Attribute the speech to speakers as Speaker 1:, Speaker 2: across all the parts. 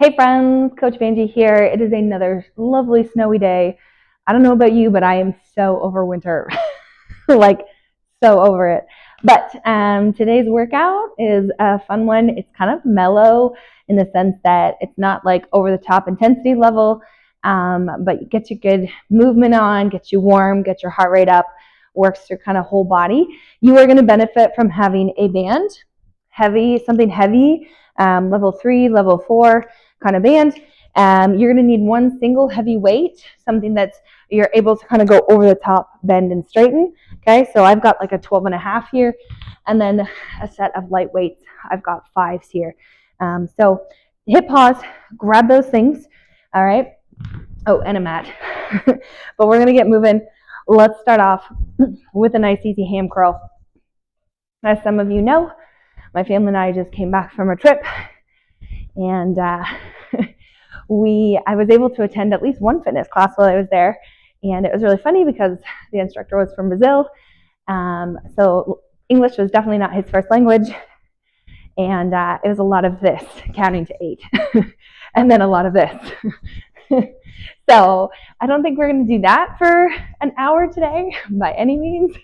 Speaker 1: Hey friends, Coach Vanjie here. It is another lovely snowy day. I don't know about you, but I am so over winter. Like, so over it. But today's workout is a fun one. It's kind of mellow in the sense that it's not like over the top intensity level, but gets you good movement on, gets you warm, gets your heart rate up, works your kind of whole body. You are going to benefit from having a band, something heavy, level 3, level 4 kind of band. You're going to need one single heavy weight, something that's you're able to kind of go over the top, bend and straighten. Okay, so I've got like a 12.5 here, and then a set of light weights. I've got 5s here. So hit pause, grab those things. All right. Oh, and a mat. But we're going to get moving. Let's start off with a nice easy ham curl. As some of you know, my family and I just came back from a trip, and I was able to attend at least one fitness class while I was there, and it was really funny because the instructor was from Brazil, so English was definitely not his first language, and it was a lot of this, counting to 8, and then a lot of this. So I don't think we're going to do that for an hour today by any means,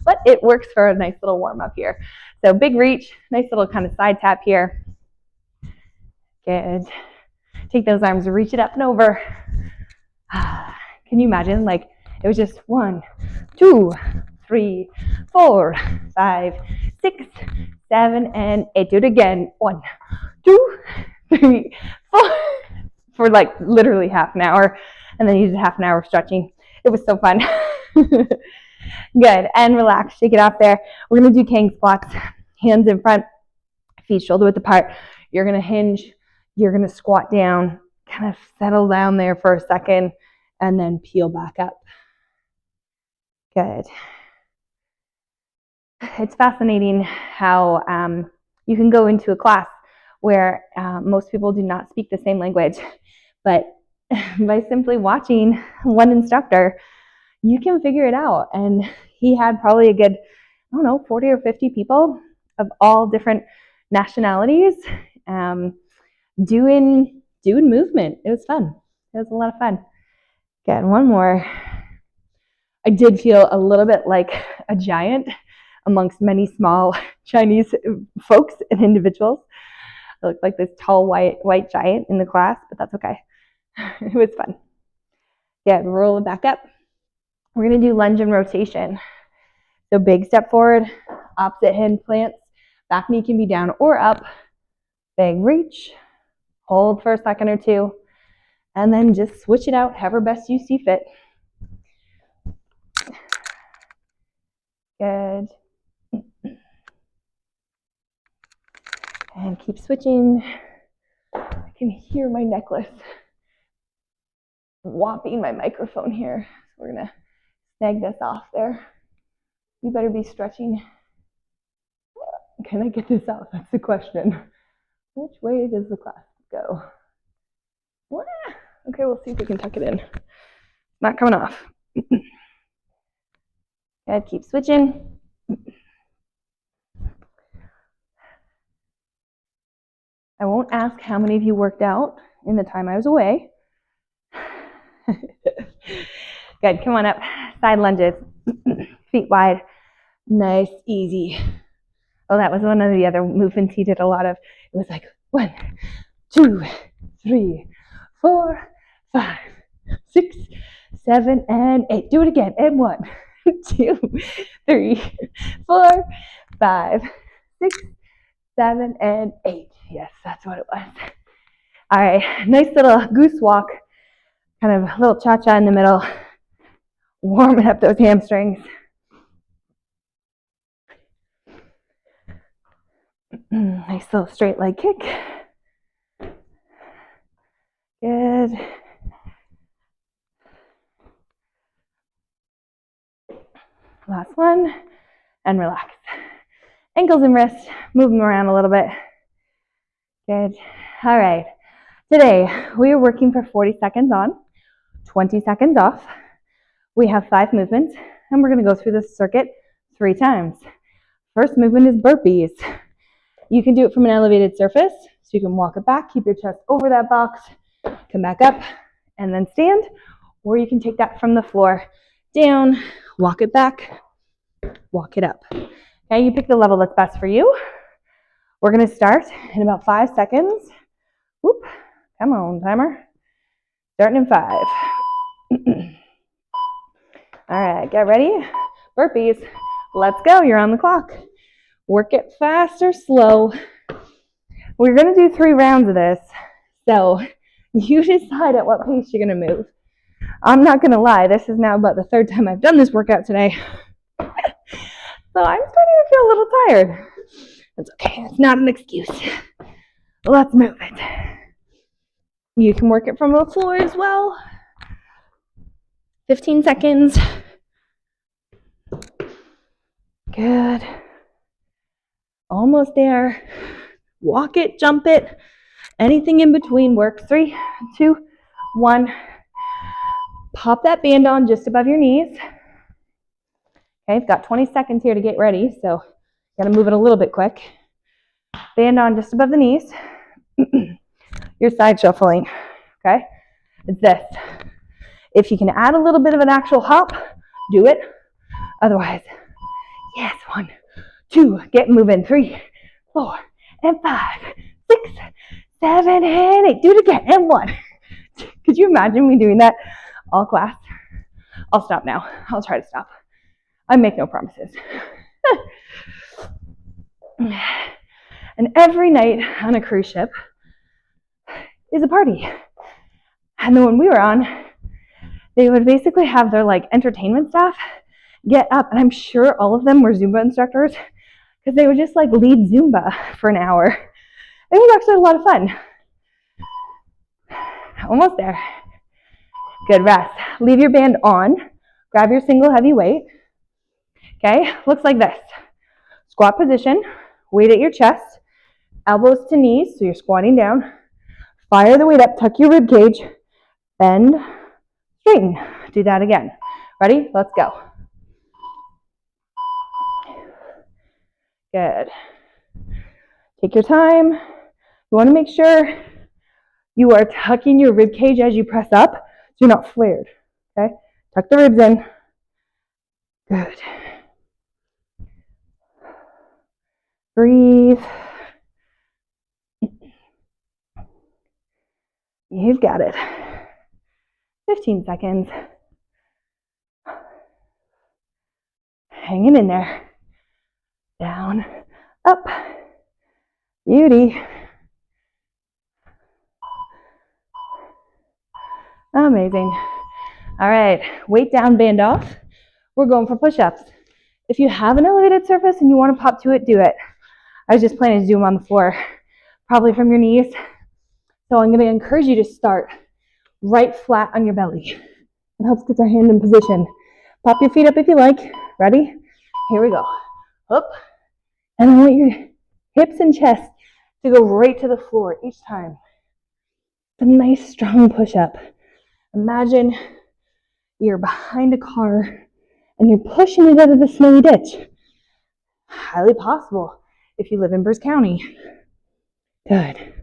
Speaker 1: but it works for a nice little warm up here. So big reach, nice little kind of side tap here. Good. Take those arms, reach it up and over. Can you imagine? Like it was just 1, 2, 3, 4, 5, 6, 7, and 8. Do it again. 1, 2, 3, 4. For like literally half an hour, and then you did half an hour of stretching. It was so fun. Good. And relax. Shake it off there. We're going to do Kang squats. Hands in front, feet shoulder width apart. You're going to hinge. You're going to squat down, kind of settle down there for a second, and then peel back up. Good. It's fascinating how you can go into a class where most people do not speak the same language, but by simply watching one instructor, you can figure it out. And he had probably a good, 40 or 50 people of all different nationalities doing movement. It was fun. It was a lot of fun. Good. One more. I did feel a little bit like a giant amongst many small Chinese folks and individuals. I looked like this tall white giant in the class, but that's okay. It was fun. Yeah, roll it back up. We're going to do lunge and rotation. So big step forward, opposite hand plants, back knee can be down or up. Big reach, hold for a second or two, and then just switch it out however best you see fit. Good. And keep switching. I can hear my necklace whopping my microphone here. So we're going to snag this off there. You better be stretching. Can I get this off? That's the question. Which way does the class go? Okay, we'll see if we can tuck it in. Not coming off. Good, keep switching. I won't ask how many of you worked out in the time I was away. Good, come on up. Side lunges, feet wide, nice, easy. Oh, that was one of the other movements he did a lot of. It was like 1, 2, 3, 4, 5, 6, 7, and 8. Do it again. And 1, 2, 3, 4, 5, 6, 7, and 8. Yes, that's what it was. All right, nice little goose walk, kind of a little cha-cha in the middle, warming up those hamstrings. Nice little straight leg kick. Good. Last one, and relax. Ankles and wrists, move them around a little bit. Good. All right. Today, we are working for 40 seconds on, 20 seconds off. We have 5 movements, and we're going to go through this circuit 3 times. First movement is burpees. You can do it from an elevated surface, So you can walk it back, keep your chest over that box, come back up, and then stand. Or you can take that from the floor down, walk it back, walk it up. Okay, you pick the level that's best for you. We're gonna start in about 5 seconds. Whoop, come on, timer. Starting in 5. All right, get ready. Burpees. Let's go. You're on the clock. Work it fast or slow. We're going to do 3 rounds of this. So you decide at what pace you're going to move. I'm not going to lie. This is now about the 3rd time I've done this workout today. So I'm starting to feel a little tired. That's okay. It's not an excuse. Let's move it. You can work it from the floor as well. 15 seconds. Good. Almost there. Walk it, jump it. Anything in between works. 3, 2, 1. Pop that band on just above your knees. Okay, I've got 20 seconds here to get ready, so gotta move it a little bit quick. Band on just above the knees. You're side shuffling, okay? It's this. If you can add a little bit of an actual hop, do it. Otherwise, yes, 1, 2, get moving. 3, 4, and 5, 6, 7, and 8. Do it again, and 1. Could you imagine me doing that all class? I'll stop now. I'll try to stop. I make no promises. And every night on a cruise ship is a party. And the one we were on, they would basically have their entertainment staff get up, and I'm sure all of them were Zumba instructors, because they would just lead Zumba for an hour. It was actually a lot of fun. Almost there. Good, rest. Leave your band on. Grab your single heavy weight. Okay, looks like this. Squat position, weight at your chest, elbows to knees, so you're squatting down. Fire the weight up, tuck your rib cage, bend, straighten. Do that again. Ready? Let's go. Good. Take your time. You want to make sure you are tucking your rib cage as you press up, so you're not flared. Okay? Tuck the ribs in. Good. Breathe. You've got it. 15 seconds. Hanging in there. Down, up. Beauty. Amazing. All right, weight down, band off. We're going for push-ups. If you have an elevated surface and you want to pop to it, do it. I was just planning to do them on the floor, probably from your knees. So I'm going to encourage you to start right flat on your belly. It helps get our hand in position. Pop your feet up if you like. Ready? Here we go. Up. And I want your hips and chest to go right to the floor each time. It's a nice strong push-up. Imagine you're behind a car and you're pushing it out of the snowy ditch. Highly possible if you live in Bruce County. Good.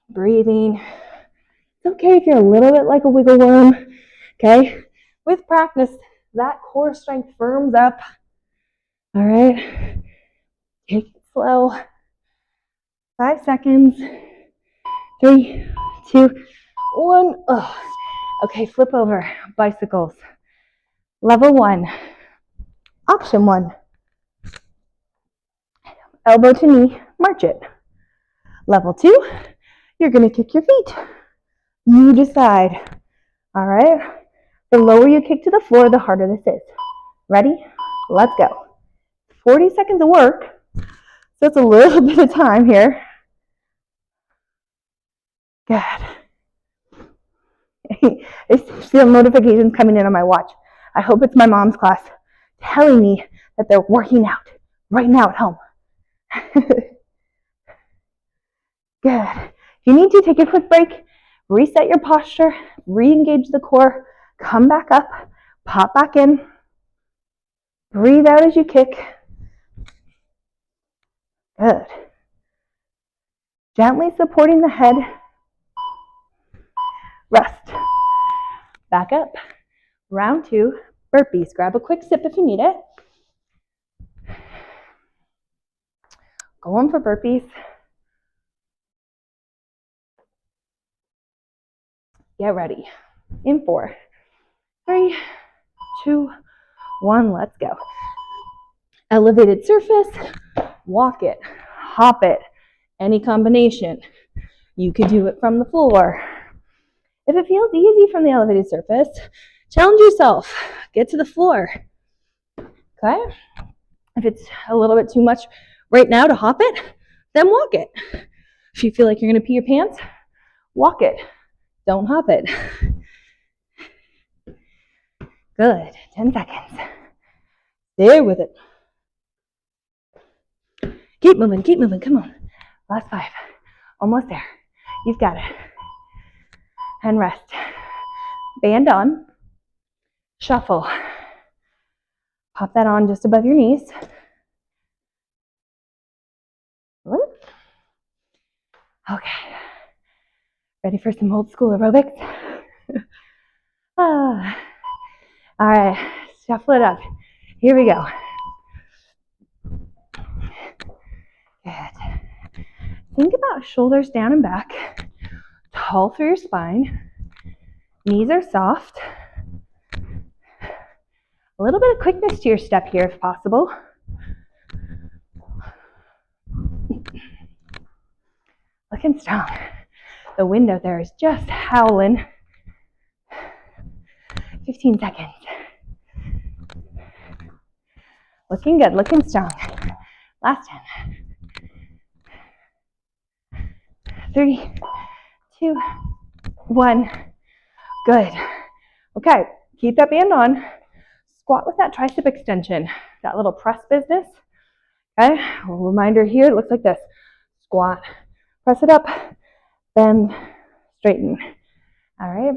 Speaker 1: Breathing. It's okay if you're a little bit like a wiggle worm. Okay? With practice, that core strength firms up. All right? Take it slow. 5 seconds. 3, 2, 1. Oh. Okay, flip over. Bicycles. Level 1. Option 1. Elbow to knee, march it. Level 2, you're going to kick your feet. You decide. All right? The lower you kick to the floor, the harder this is. Ready? Let's go. 40 seconds of work. So it's a little bit of time here. Good. I feel notifications coming in on my watch. I hope it's my mom's class telling me that they're working out right now at home. Good. If you need to, take a quick break, reset your posture, re-engage the core, come back up, pop back in, breathe out as you kick. Good. Gently supporting the head. Rest. Back up. Round 2, burpees. Grab a quick sip if you need it. Going for burpees. Get ready. In 4, 3, 2, 1, let's go. Elevated surface, walk it, hop it, any combination. You could do it from the floor. If it feels easy from the elevated surface, challenge yourself. Get to the floor. Okay? If it's a little bit too much right now to hop it, then walk it. If you feel like you're going to pee your pants, walk it. Don't hop it. Good. 10 seconds. Stay with it. Keep moving, keep moving. Come on. Last 5. Almost there. You've got it. And rest. Band on. Shuffle. Pop that on just above your knees. Okay. Ready for some old school aerobics? All right. Shuffle it up. Here we go. Good. Think about shoulders down and back. Tall through your spine. Knees are soft. A little bit of quickness to your step here if possible. Looking strong. The wind out there is just howling. 15 seconds. Looking good, looking strong. Last 10. 3, 2, 1. Good. Okay, keep that band on. Squat with that tricep extension, that little press business. Okay, a reminder here, it looks like this. Squat, press it up, bend, straighten. All right.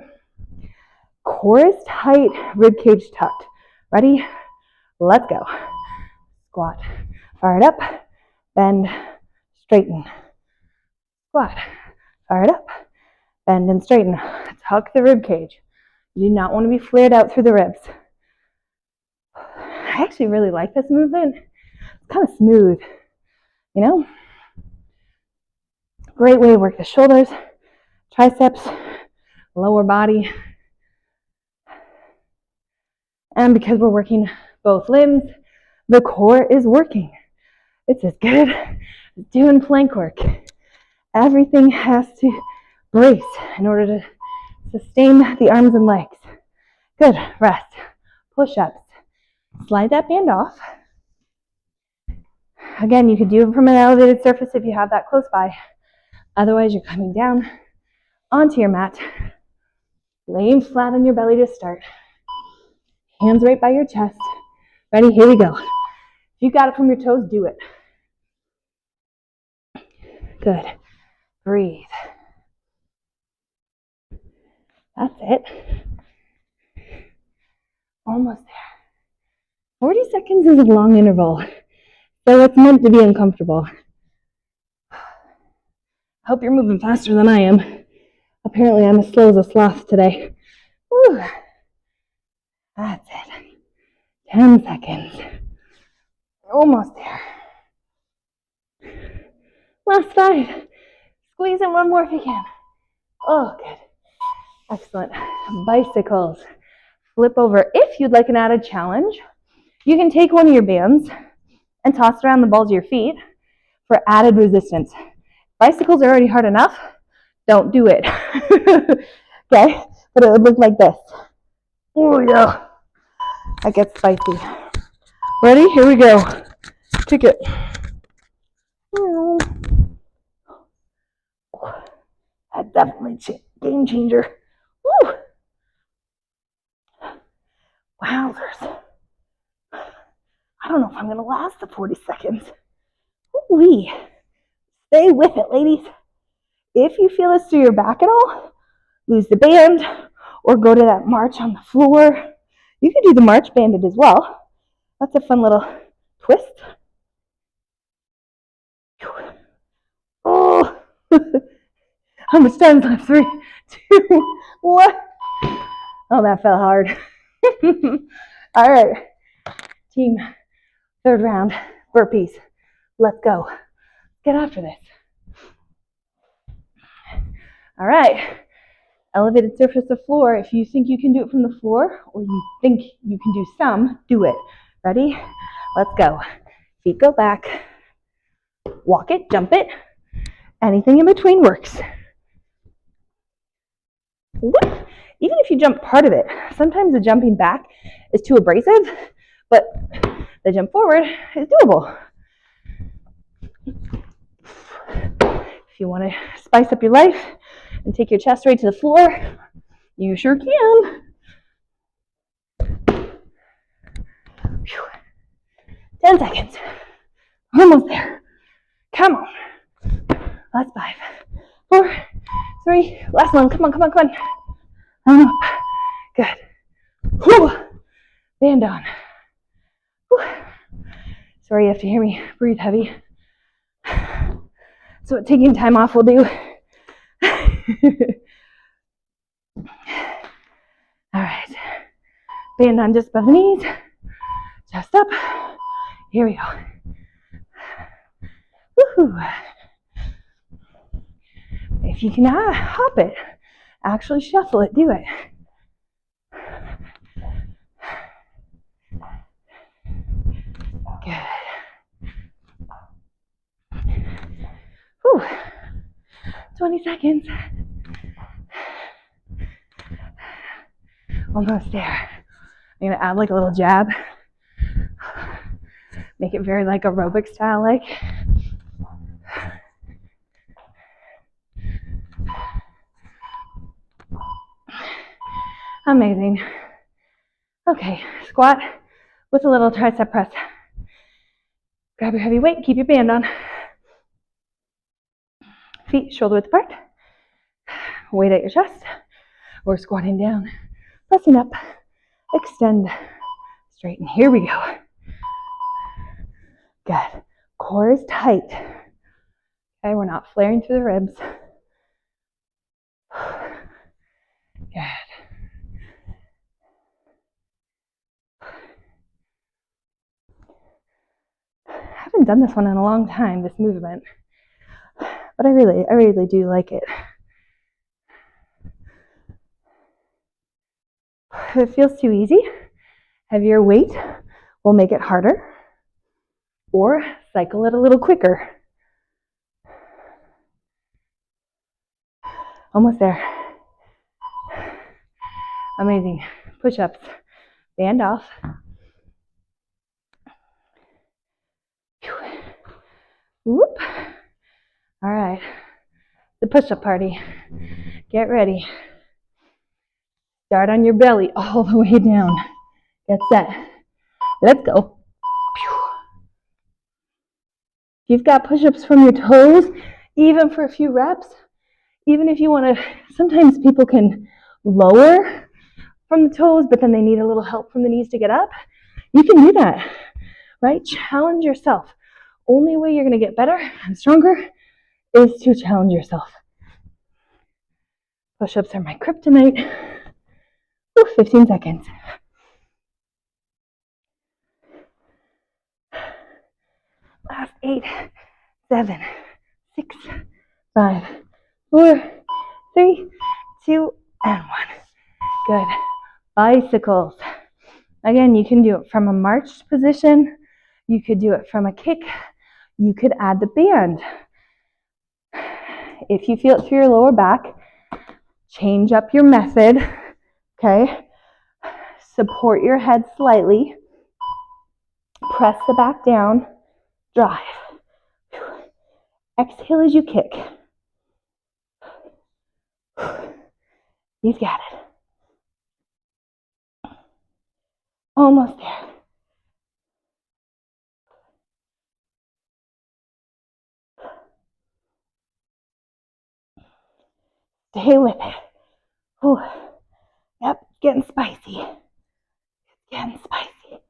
Speaker 1: Core is tight, rib cage tucked. Ready? Let's go. Squat, fire it up, bend, straighten. Squat, fire it up, bend and straighten. Tuck the rib cage. You do not want to be flared out through the ribs. I actually really like this movement. It's kind of smooth, you know? Great way to work the shoulders, triceps, lower body. And because we're working both limbs, the core is working. It's as good as doing plank work. Everything has to brace in order to sustain the arms and legs. Good. Rest. Push-ups. Slide that band off. Again, you could do it from an elevated surface if you have that close by. Otherwise, you're coming down onto your mat, laying flat on your belly to start. Hands right by your chest. Ready? Here we go. If you got it from your toes, do it. Good. Breathe. That's it. Almost there. 40 seconds is a long interval, so it's meant to be uncomfortable. I hope you're moving faster than I am. Apparently, I'm as slow as a sloth today. Whew. That's it. 10 seconds. Almost there. Last 5. Squeeze in one more if you can. Oh, good. Excellent. Bicycles. Flip over. If you'd like an added challenge, you can take one of your bands and toss around the balls of your feet for added resistance. Bicycles are already hard enough. Don't do it. Okay? But it would look like this. Oh, yeah. That gets spicy. Ready? Here we go. Kick it. That's definitely game changer. Woo! Wowzers. I don't know if I'm going to last the 40 seconds. Woo-wee. Stay with it, ladies. If you feel this through your back at all, lose the band or go to that march on the floor. You can do the march banded as well. That's a fun little twist. Oh, How much time is left? 3, 2, 1. Oh, that felt hard. All right, team, third round, burpees. Let's go. Get after this. All right, elevated surface of floor. If you think you can do it from the floor, or you think you can do some, do it. Ready? Let's go. Feet go back. Walk it, jump it. Anything in between works. Whoop. Even if you jump part of it, sometimes the jumping back is too abrasive, but the jump forward is doable. If you want to spice up your life and take your chest right to the floor, you sure can. 10 seconds. Almost there. Come on. Last 5, 4, 3. Last one. Come on, come on, come on. Good. Whew. Band on. Whew. Sorry you have to hear me breathe heavy. So what taking time off will do. All right. Band on just above the knees. Chest up. Here we go. Woohoo. If you cannot hop it, actually shuffle it, do it. Good. Whew. 20 seconds. Almost there. I'm gonna add like a little jab. Make it very like aerobic style like. Amazing. Okay, squat with a little tricep press. Grab your heavy weight, keep your band on. Feet shoulder width apart. Weight at your chest. Or squatting down, pressing up, extend, straighten. Here we go. Good. Core is tight. Okay, we're not flaring through the ribs. Good. I haven't done this one in a long time, this movement, but I really do like it. If it feels too easy, heavier weight will make it harder, or cycle it a little quicker. Almost there. Amazing. Push-ups. Band off. Whoop. All right. The push-up party. Get ready. Start on your belly all the way down. Get set. Let's go. If you've got push-ups from your toes, even for a few reps, even if you want to, sometimes people can lower from the toes, but then they need a little help from the knees to get up. You can do that, right? Challenge yourself. Only way you're going to get better and stronger is to challenge yourself. Push-ups are my kryptonite. Ooh, 15 seconds. Last 8, 7, 6, 5, 4, 3, 2, and 1. Good. Bicycles. Again, you can do it from a marched position. You could do it from a kick. You could add the band. If you feel it through your lower back, change up your method. Okay? Support your head slightly. Press the back down. Drive. Exhale as you kick. You've got it. Almost there. Stay with it. Ooh. Yep, getting spicy. Getting spicy.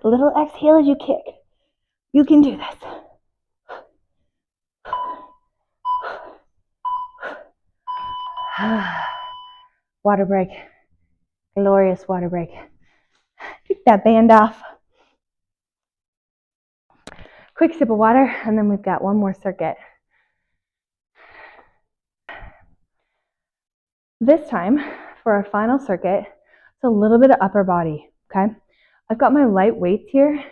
Speaker 1: A little exhale as you kick. You can do this. Water break. Glorious water break. Kick that band off. Quick sip of water, and then we've got one more circuit. This time, for our final circuit, it's a little bit of upper body, okay? I've got my light weights here.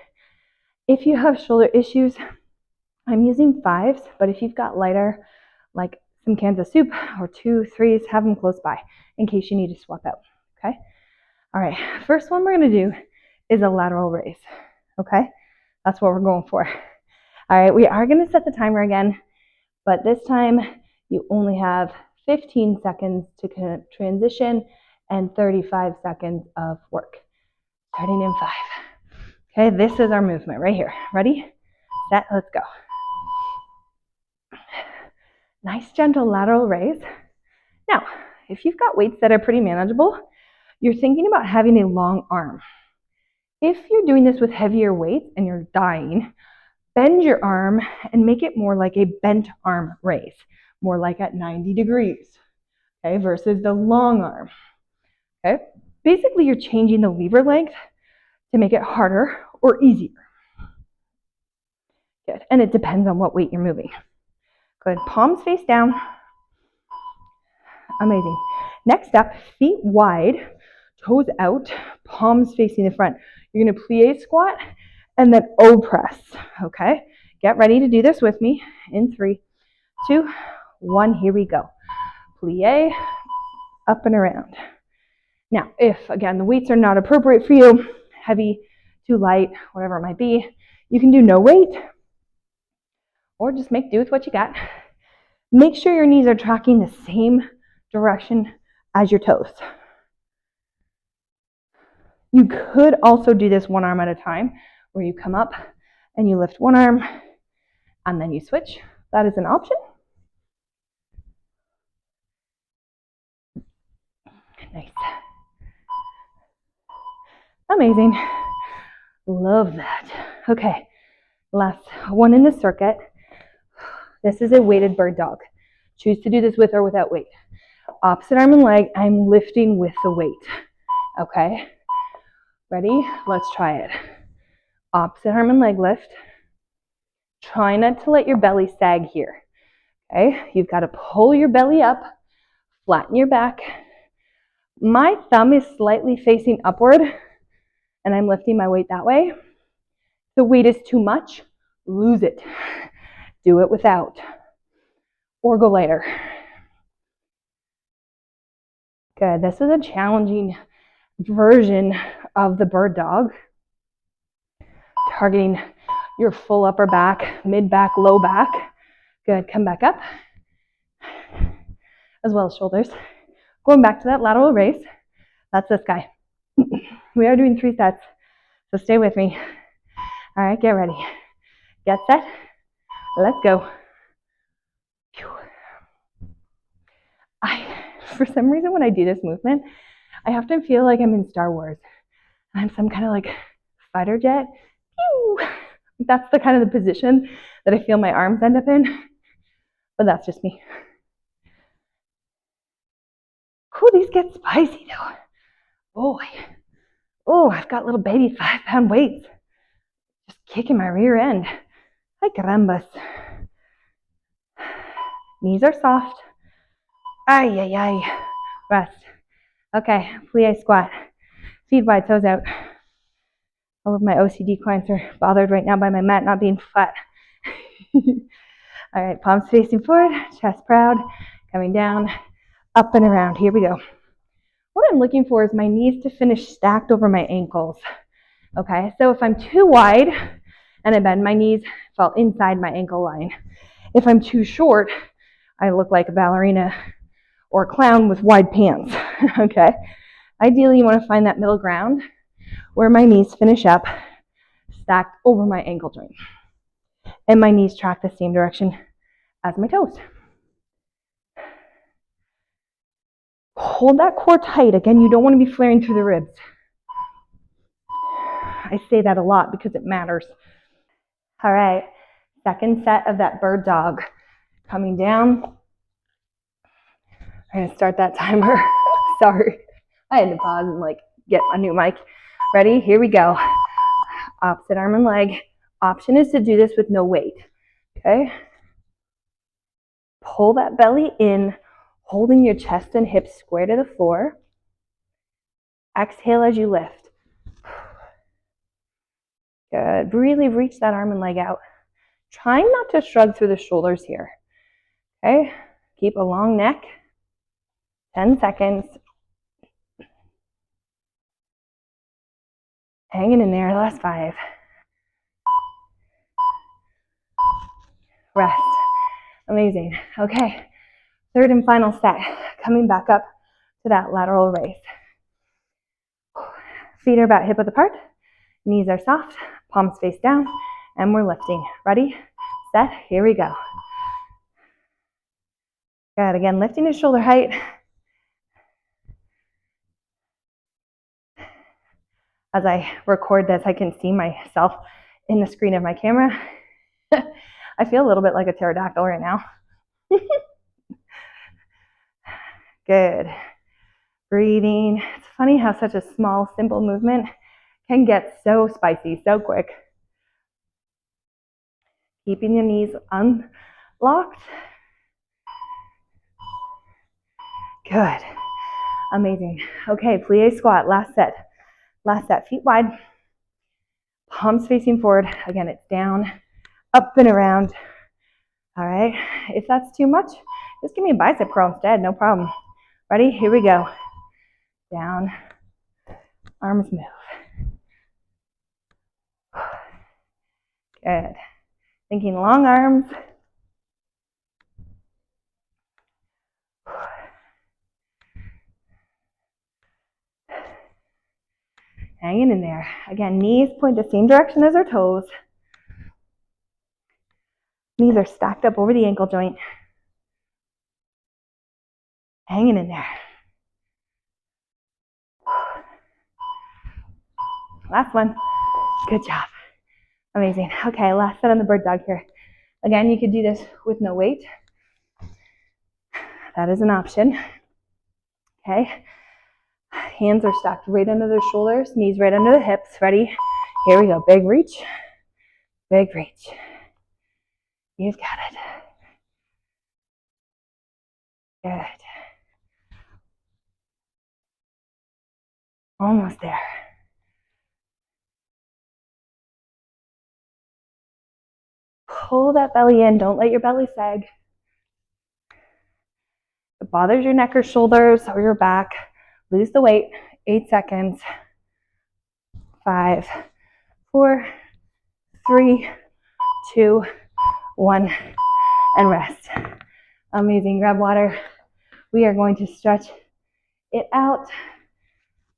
Speaker 1: If you have shoulder issues, I'm using 5s, but if you've got lighter, like some cans of soup or 2, 3s, have them close by in case you need to swap out, okay? All right, first one we're gonna do is a lateral raise, okay? That's what we're going for. All right, we are gonna set the timer again, but this time you only have 15 seconds to transition and 35 seconds of work. Starting in 5. Okay, this is our movement right here. Ready, set, let's go. Nice gentle lateral raise. Now, if you've got weights that are pretty manageable, you're thinking about having a long arm. If you're doing this with heavier weights and you're dying, bend your arm and make it more like a bent arm raise, more like at 90 degrees, okay, versus the long arm, okay? Basically, you're changing the lever length to make it harder or easier. Good, and it depends on what weight you're moving. Good, palms face down. Amazing. Next up, feet wide, toes out, palms facing the front. You're gonna plie squat and then O press, okay? Get ready to do this with me in 3, 2, 1, here we go. Plie, up and around. Now, if, again, the weights are not appropriate for you, heavy, too light, whatever it might be, you can do no weight or just make do with what you got. Make sure your knees are tracking the same direction as your toes. You could also do this one arm at a time, where you come up and you lift one arm and then you switch. That is an option. Nice. Amazing. Love that. Okay, last one in the circuit. This is a weighted bird dog. Choose to do this with or without weight. Opposite arm and leg, I'm lifting with the weight. Okay, ready? Let's try it. Opposite arm and leg lift. Try not to let your belly sag here. Okay, you've got to pull your belly up, flatten your back. My thumb is slightly facing upward, and I'm lifting my weight that way. If the weight is too much, lose it. Do it without, or go lighter. Good, this is a challenging version of the bird dog, targeting your full upper back, mid back, low back. Good, come back up, as well as shoulders. Going back to that lateral raise, that's this guy. We are doing 3 sets, so stay with me. All right, get ready. Get set, let's go. For some reason, when I do this movement, I often feel like I'm in Star Wars. I'm some kind of like fighter jet. Pew! That's the kind of the position that I feel my arms end up in, but that's just me. Oh, these get spicy though. Boy. Oh, I've got little baby 5-pound weights just kicking my rear end. Ay carambas. Knees are soft. Ay, ay, ay. Rest. Okay, plie squat. Feet wide, toes out. All of my OCD clients are bothered right now by my mat not being flat. All right, palms facing forward, chest proud, coming down, up and around. Here we go. What I'm looking for is my knees to finish stacked over my ankles. Okay, so if I'm too wide and I bend, my knees fall inside my ankle line. If I'm too short, I look like a ballerina or a clown with wide pants. Okay, ideally you want to find that middle ground where my knees finish up, stacked over my ankle joint. And my knees track the same direction as my toes. Hold that core tight. Again, you don't want to be flaring through the ribs. I say that a lot because it matters. All right, second set of that bird dog. Coming down. All I'm gonna start that timer. Sorry, I had to pause and like get a new mic. Ready? Here we go. Opposite arm and leg. Option is to do this with no weight. Okay. Pull that belly in, holding your chest and hips square to the floor. Exhale as you lift. Good. Really reach that arm and leg out. Trying not to shrug through the shoulders here. Okay. Keep a long neck. 10 seconds. Hanging in there. Last 5. Rest. Amazing. Okay. Third and final set. Coming back up to that lateral raise. Feet are about hip width apart. Knees are soft. Palms face down. And we're lifting. Ready? Set. Here we go. Good. Again, lifting to shoulder height. As I record this, I can see myself in the screen of my camera. I feel a little bit like a pterodactyl right now. Good. Breathing. It's funny how such a small, simple movement can get so spicy so quick. Keeping the knees unlocked. Good. Amazing. Okay, plie squat, last set. Last set, feet wide. Palms facing forward. Again, it's down, up and around. All right, if that's too much, just give me a bicep curl instead, no problem. Ready? Here we go. Down, arms move. Good. Thinking long arms. Hanging in there. Again, knees point the same direction as our toes. Knees are stacked up over the ankle joint. Hanging in there. Last one. Good job. Amazing. Okay, last set on the bird dog here. Again, you could do this with no weight. That is an option. Okay. Hands are stacked right under the shoulders, knees right under the hips. Ready? Here we go. Big reach. Big reach. You've got it. Good. Almost there. Pull that belly in. Don't let your belly sag. If it bothers your neck or shoulders or your back, lose the weight. 8 seconds. 5, 4, 3, 2, 1, and rest. Amazing. Grab water. We are going to stretch it out.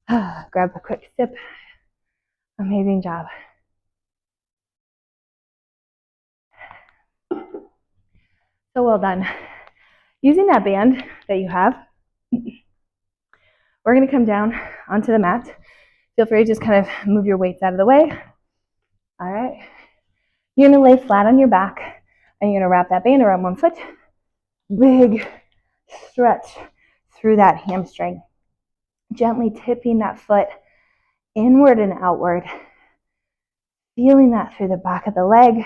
Speaker 1: Grab a quick sip. Amazing job. So well done. Using that band that you have, we're going to come down onto the mat. Feel free to just kind of move your weights out of the way. All right. You're going to lay flat on your back, and you're going to wrap that band around one foot. Big stretch through that hamstring. Gently tipping that foot inward and outward. Feeling that through the back of the leg.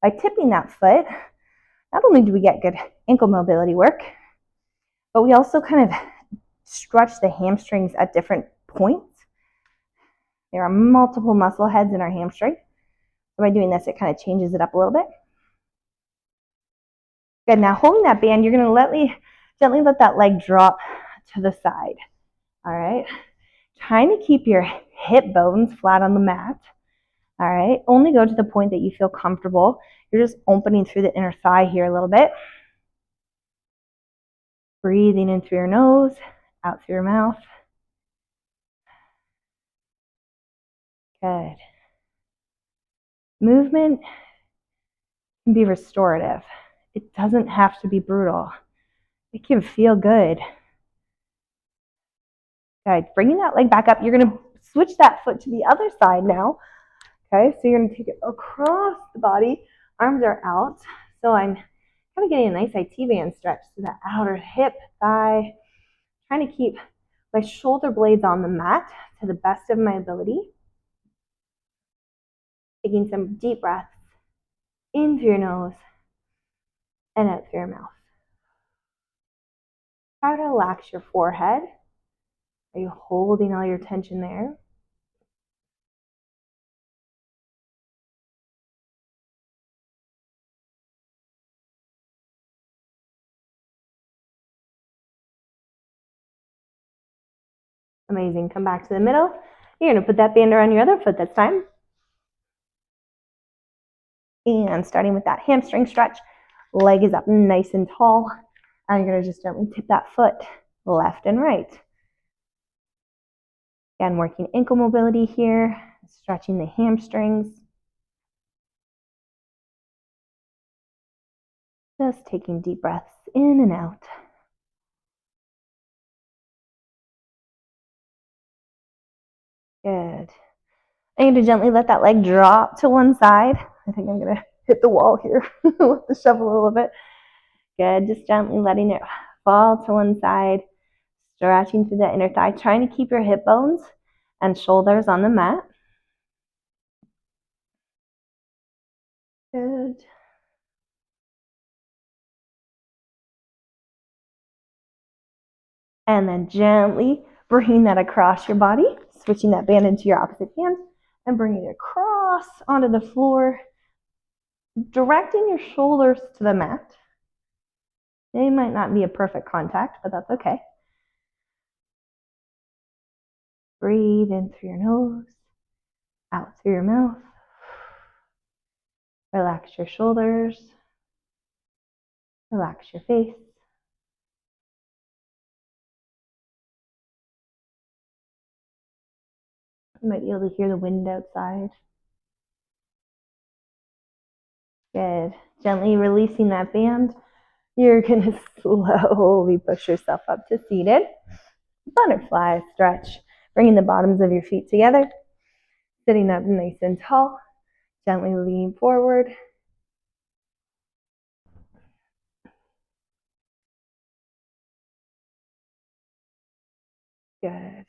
Speaker 1: By tipping that foot, not only do we get good ankle mobility work, but we also kind of stretch the hamstrings at different points. There are multiple muscle heads in our hamstring. By doing this, it kind of changes it up a little bit. Good. Now, holding that band, you're going to gently let that leg drop to the side. All right. Trying to keep your hip bones flat on the mat. All right. Only go to the point that you feel comfortable. You're just opening through the inner thigh here a little bit. Breathing in through your nose, out through your mouth. Good. Movement can be restorative. It doesn't have to be brutal. It can feel good. Okay, bringing that leg back up. You're going to switch that foot to the other side now. Okay, so you're going to take it across the body. Arms are out. So I'm kind of getting a nice IT band stretch to the outer hip, thigh, trying to keep my shoulder blades on the mat to the best of my ability. Taking some deep breaths in through your nose and out through your mouth. Try to relax your forehead. Are you holding all your tension there? Amazing. Come back to the middle. You're going to put that band around your other foot this time. And starting with that hamstring stretch, leg is up nice and tall. And you're going to just gently tip that foot left and right. Again, working ankle mobility here, stretching the hamstrings. Just taking deep breaths in and out. Good. I'm going to gently let that leg drop to one side. I think I'm going to hit the wall here. Let the shovel a little bit. Good. Just gently letting it fall to one side. Stretching through the inner thigh. Trying to keep your hip bones and shoulders on the mat. Good. And then gently bringing that across your body. Switching that band into your opposite hand. And bringing it across onto the floor. Directing your shoulders to the mat. They might not be a perfect contact, but that's okay. Breathe in through your nose, out through your mouth. Relax your shoulders. Relax your face. You might be able to hear the wind outside. Good. Gently releasing that band. You're going to slowly push yourself up to seated. Butterfly stretch. Bringing the bottoms of your feet together. Sitting up nice and tall. Gently lean forward. Good.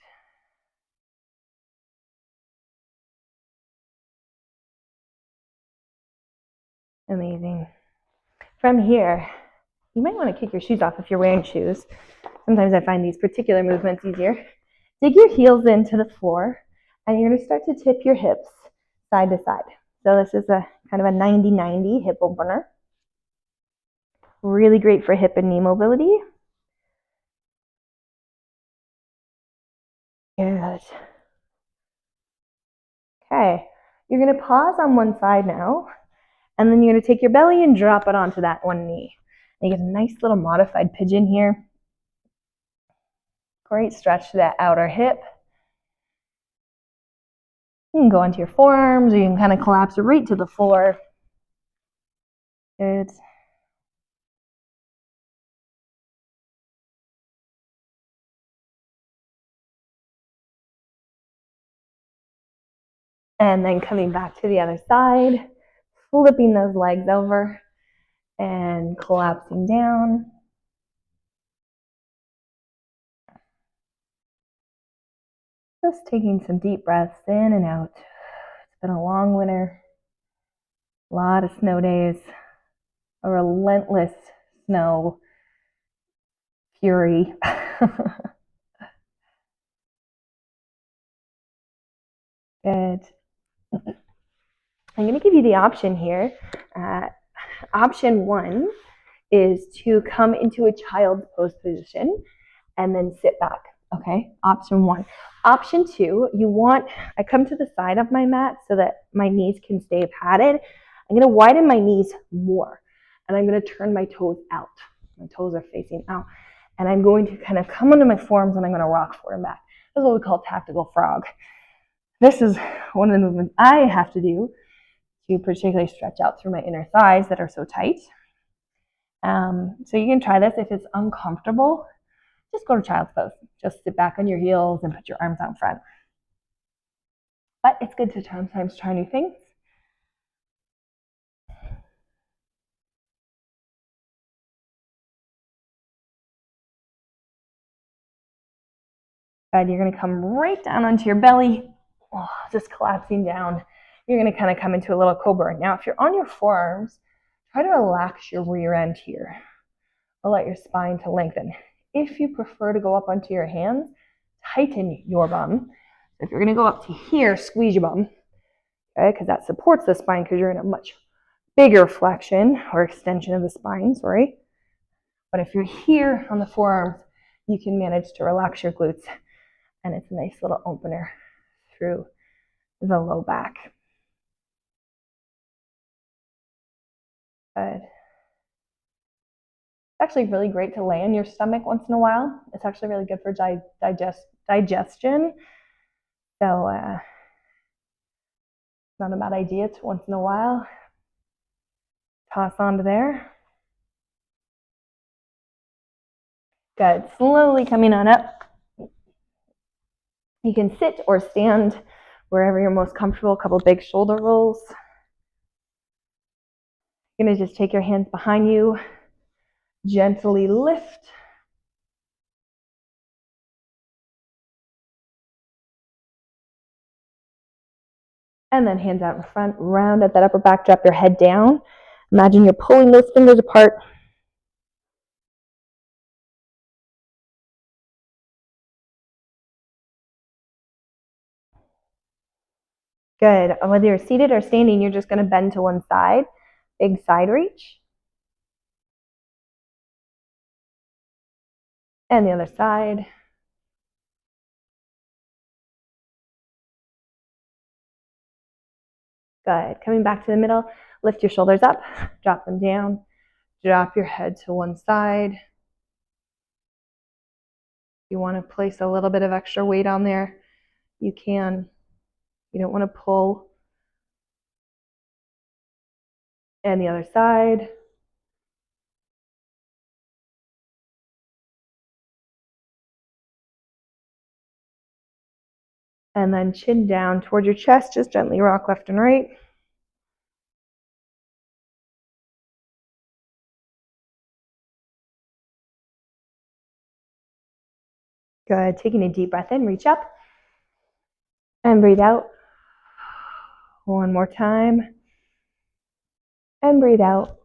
Speaker 1: Amazing. From here, you might want to kick your shoes off if you're wearing shoes. Sometimes I find these particular movements easier. Dig your heels into the floor, and you're going to start to tip your hips side to side. So this is a kind of a 90-90 hip opener. Really great for hip and knee mobility. Good. Okay, you're going to pause on one side now, and then you're going to take your belly and drop it onto that one knee. And you get a nice little modified pigeon here. Great stretch to that outer hip. You can go onto your forearms, or you can kind of collapse it right to the floor. Good. And then coming back to the other side, flipping those legs over and collapsing down. Just taking some deep breaths in and out. It's been a long winter, a lot of snow days, a relentless snow fury. Good. I'm going to give you the option here. Option one is to come into a child's pose position and then sit back. Okay, option one. Option two, I come to the side of my mat so that my knees can stay padded. I'm gonna widen my knees more, and I'm gonna turn my toes out. My toes are facing out. And I'm going to kind of come onto my forearms and I'm gonna rock forward and back. This is what we call tactical frog. This is one of the movements I have to do to particularly stretch out through my inner thighs that are so tight. So you can try this. If it's uncomfortable, just go to child's pose. Just sit back on your heels and put your arms out front. But it's good to sometimes try new things. Good. You're going to come right down onto your belly, just collapsing down. You're going to kind of come into a little cobra. Now, if you're on your forearms, try to relax your rear end here. Allow your spine to lengthen. If you prefer to go up onto your hands, tighten your bum. If you're going to go up to here, squeeze your bum, okay, because that supports the spine because you're in a much bigger flexion or extension of the spine, sorry. But if you're here on the forearms, you can manage to relax your glutes, and it's a nice little opener through the low back. Good. It's actually really great to lay on your stomach once in a while. It's actually really good for digestion. So it's not a bad idea to once in a while toss onto there. Good. Slowly coming on up. You can sit or stand wherever you're most comfortable. A couple big shoulder rolls. You're going to just take your hands behind you, gently lift. And then hands out in front, round at that upper back, drop your head down. Imagine you're pulling those fingers apart. Good. Whether you're seated or standing, you're just going to bend to one side. Big side reach. And the other side. Good. Coming back to the middle, lift your shoulders up, drop them down, drop your head to one side. If you want to place a little bit of extra weight on there, you can. You don't want to pull. And the other side. And then chin down towards your chest, just gently rock left and right. Good. Taking a deep breath in, reach up. And breathe out. One more time. And breathe out.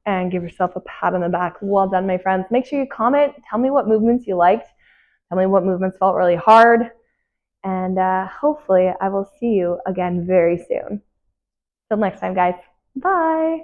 Speaker 1: And give yourself a pat on the back. Well done, my friends. Make sure you comment. Tell me what movements you liked. Tell me what movements felt really hard. And hopefully I will see you again very soon. Till next time, guys. Bye.